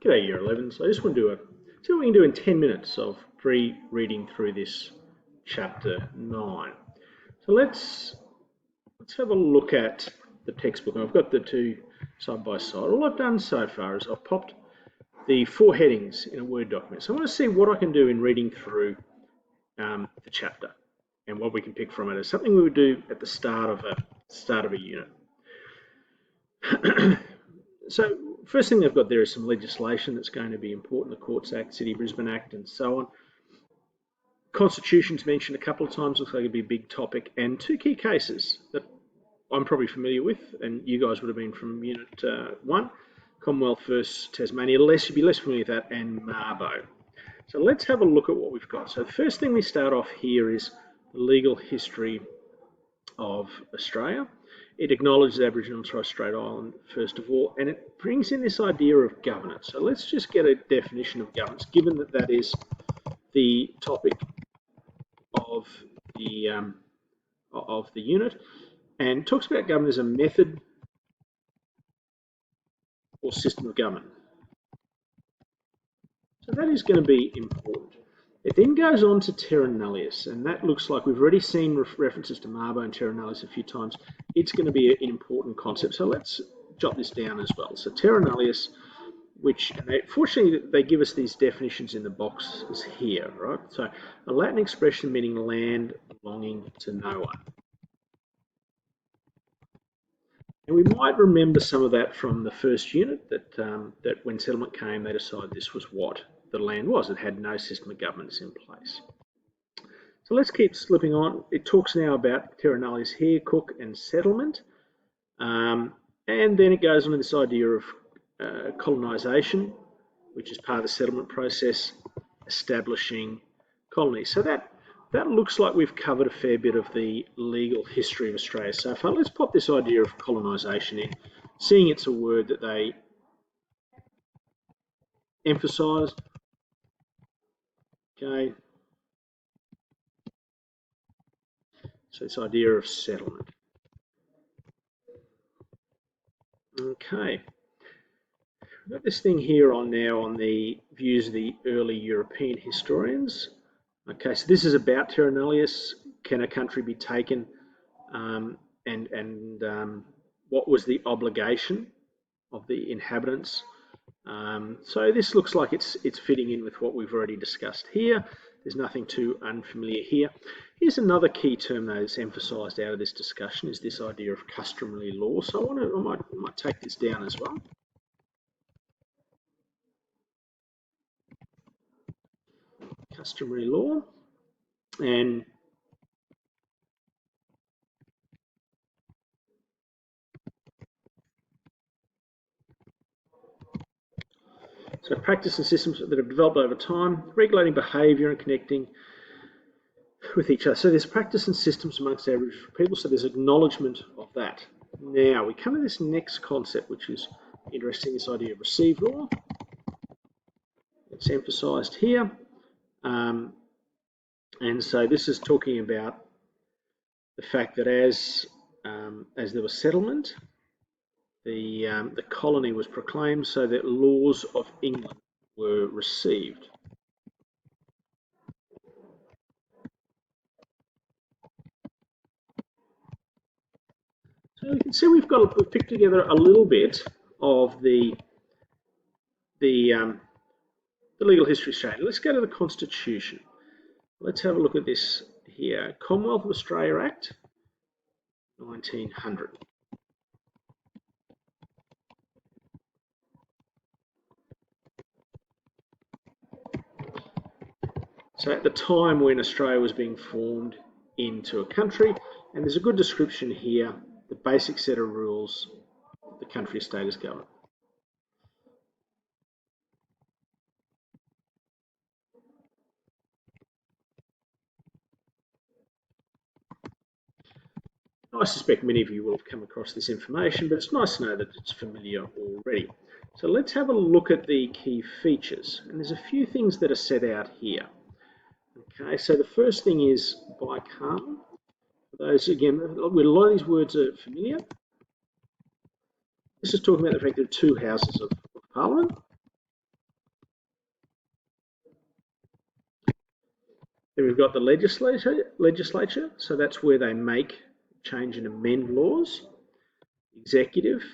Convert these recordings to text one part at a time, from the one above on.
G'day Year 11. So I just want to see what we can do in 10 minutes of reading through this chapter 9. So let's have a look at the textbook. And I've got the two side by side. All I've done so far is I've popped the 4 headings in a Word document. So I want to see what I can do in reading through the chapter and what we can pick from it as something we would do at the start of a unit. So first thing they've got there is some legislation that's going to be important, the Courts Act, City of Brisbane Act and so on. Constitution's mentioned a couple of times, looks like it'd be a big topic, and 2 key cases that I'm probably familiar with, and you guys would have been from Unit 1, Commonwealth versus Tasmania. You'd be less familiar with that, and Mabo. So let's have a look at what we've got. So the first thing we start off here is the legal history of Australia. It acknowledges Aboriginal and Torres Strait Island, first of all, and it brings in this idea of governance. So let's just get a definition of governance, given that that is the topic of the unit, and talks about government as a method or system of government. So that is going to be important. It then goes on to Terra Nullius, and that looks like we've already seen references to Mabo and Terra Nullius a few times. It's going to be an important concept, so let's jot this down as well. So Terra Nullius, which, fortunately, they give us these definitions in the boxes here, right? So a Latin expression meaning land belonging to no one. And we might remember some of that from the first unit, that when settlement came, they decided this was what the land was. It had no system of governance in place. So let's keep slipping on. It talks now about Terra Nullius here, Cook and settlement. And then it goes on to this idea of colonisation, which is part of the settlement process, establishing colonies. So that looks like we've covered a fair bit of the legal history of Australia so far. Let's pop this idea of colonisation in, seeing it's a word that they emphasise. Okay. So this idea of settlement. Okay. We've got this thing here on the views of the early European historians. Okay, so this is about Terra Nullius. Can a country be taken, and what was the obligation of the inhabitants? So this looks like it's fitting in with what we've already discussed here. There's nothing too unfamiliar here. Here's another key term though that's emphasised out of this discussion, is this idea of customary law. So I might take this down as well. Customary law, and so practice and systems that have developed over time, regulating behaviour and connecting with each other. So there's practice and systems amongst Aboriginal people, so there's acknowledgement of that. Now we come to this next concept, which is interesting, this idea of received law. It's emphasised here. And so this is talking about the fact that as there was settlement, the colony was proclaimed, so that laws of England were received. So you can see we've picked together a little bit of the legal history straight. Let's go to the Constitution. Let's have a look at this here. Commonwealth of Australia Act, 1900. So at the time when Australia was being formed into a country, and there's a good description here, the basic set of rules the country state is governed. I suspect many of you will have come across this information, but it's nice to know that it's familiar already. So let's have a look at the key features, and there's a few things that are set out here. Okay, so the first thing is bicameral. Those, again, a lot of these words are familiar. This is talking about the fact there are 2 houses of Parliament. Then we've got the legislature, so that's where they make, change and amend laws. Executive,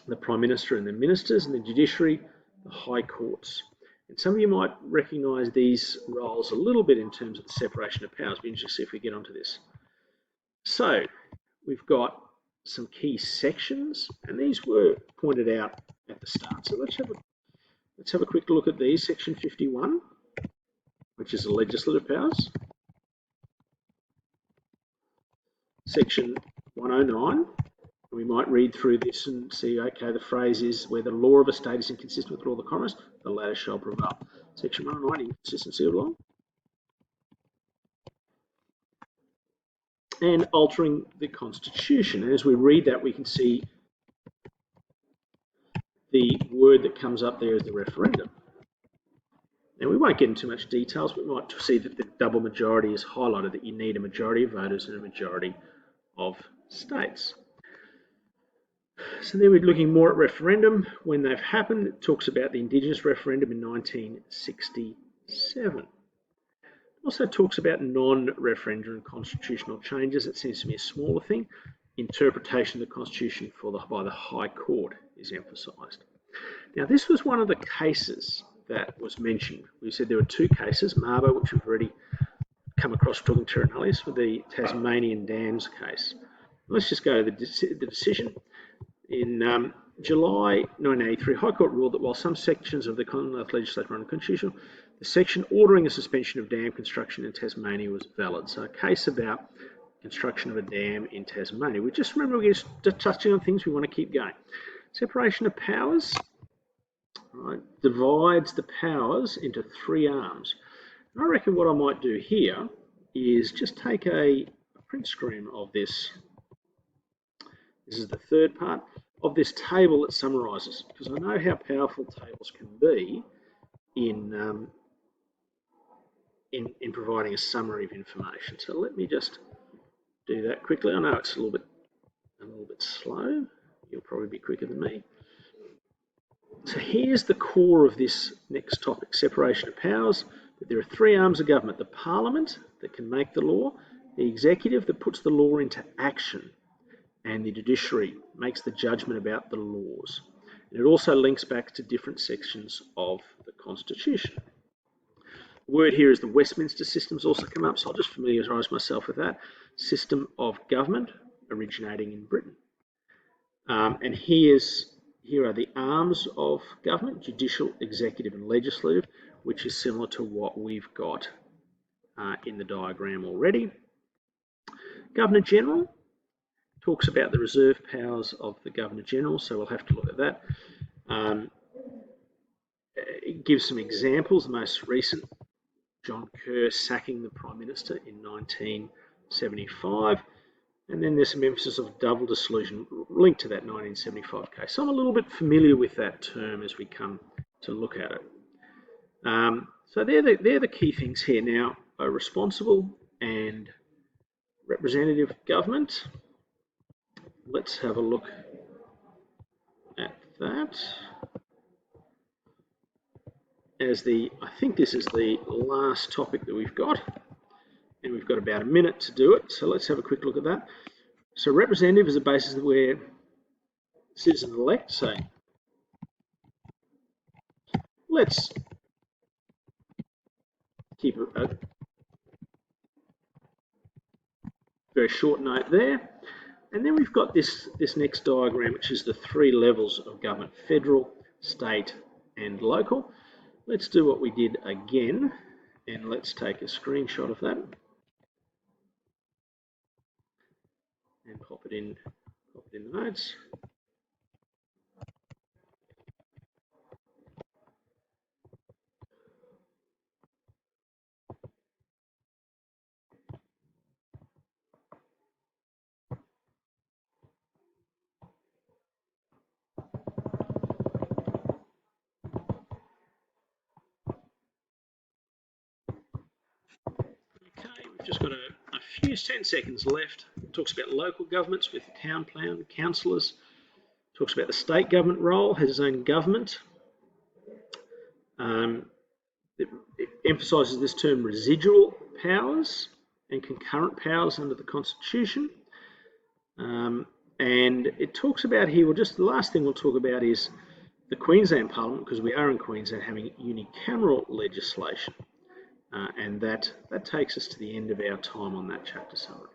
the Prime Minister and the ministers, and the judiciary, the high courts. And some of you might recognise these roles a little bit in terms of the separation of powers. Be interested to see if we get onto this. So we've got some key sections, and these were pointed out at the start. So let's have a quick look at these. Section 51, which is the legislative powers. Section 109. We might read through this and see, okay, the phrase is where the law of a state is inconsistent with the law of the Commonwealth, the latter shall prevail. Section 109, inconsistency of law. And altering the Constitution. And as we read that, we can see the word that comes up there is the referendum. Now, we won't get into much details, but we might see that the double majority is highlighted, that you need a majority of voters and a majority of states. So then we're looking more at referendum. When they've happened, it talks about the Indigenous referendum in 1967. It also talks about non-referendum constitutional changes. It seems to be a smaller thing. Interpretation of the Constitution by the High Court is emphasised. Now, this was one of the cases that was mentioned. We said there were two cases, Mabo, which we've already come across talking Terra Nullius, with the Tasmanian dams case. Let's just go to the decision. In July 1983, High Court ruled that while some sections of the Commonwealth legislation are unconstitutional, the section ordering the suspension of dam construction in Tasmania was valid. So a case about construction of a dam in Tasmania. We just remember we're just touching on things we want to keep going. Separation of powers, right, divides the powers into three arms. And I reckon what I might do here is just take a print screen of this. This is the third part of this table that summarises, because I know how powerful tables can be in providing a summary of information. So let me just do that quickly. I know it's a little bit slow. You'll probably be quicker than me. So here's the core of this next topic, separation of powers. There are three arms of government: the Parliament that can make the law, the Executive that puts the law into action, and the judiciary makes the judgment about the laws. And it also links back to different sections of the Constitution. The word here is the Westminster system's also come up, so I'll just familiarise myself with that. System of government originating in Britain. And here are the arms of government: judicial, executive and legislative, which is similar to what we've got in the diagram already. Governor-General talks about the reserve powers of the Governor-General, so we'll have to look at that. It gives some examples. The most recent, John Kerr sacking the Prime Minister in 1975. And then there's some emphasis of double dissolution linked to that 1975 case. So I'm a little bit familiar with that term as we come to look at it. So they're the key things here. Now, a responsible and representative government. Let's have a look at that. I think this is the last topic that we've got, and we've got about a minute to do it. So let's have a quick look at that. So representative is a basis where citizens elect, say, let's keep a very short note there. And then we've got this next diagram, which is the three levels of government: federal, state and local. Let's do what we did again, and let's take a screenshot of that and pop it in the notes. We've just got a few 10 seconds left. It talks about local governments with town plan, councillors. It talks about the state government role, has its own government. It emphasises this term residual powers and concurrent powers under the Constitution. And it talks about here, well, just the last thing we'll talk about is the Queensland Parliament, because we are in Queensland having unicameral legislation. And that takes us to the end of our time on that chapter summary.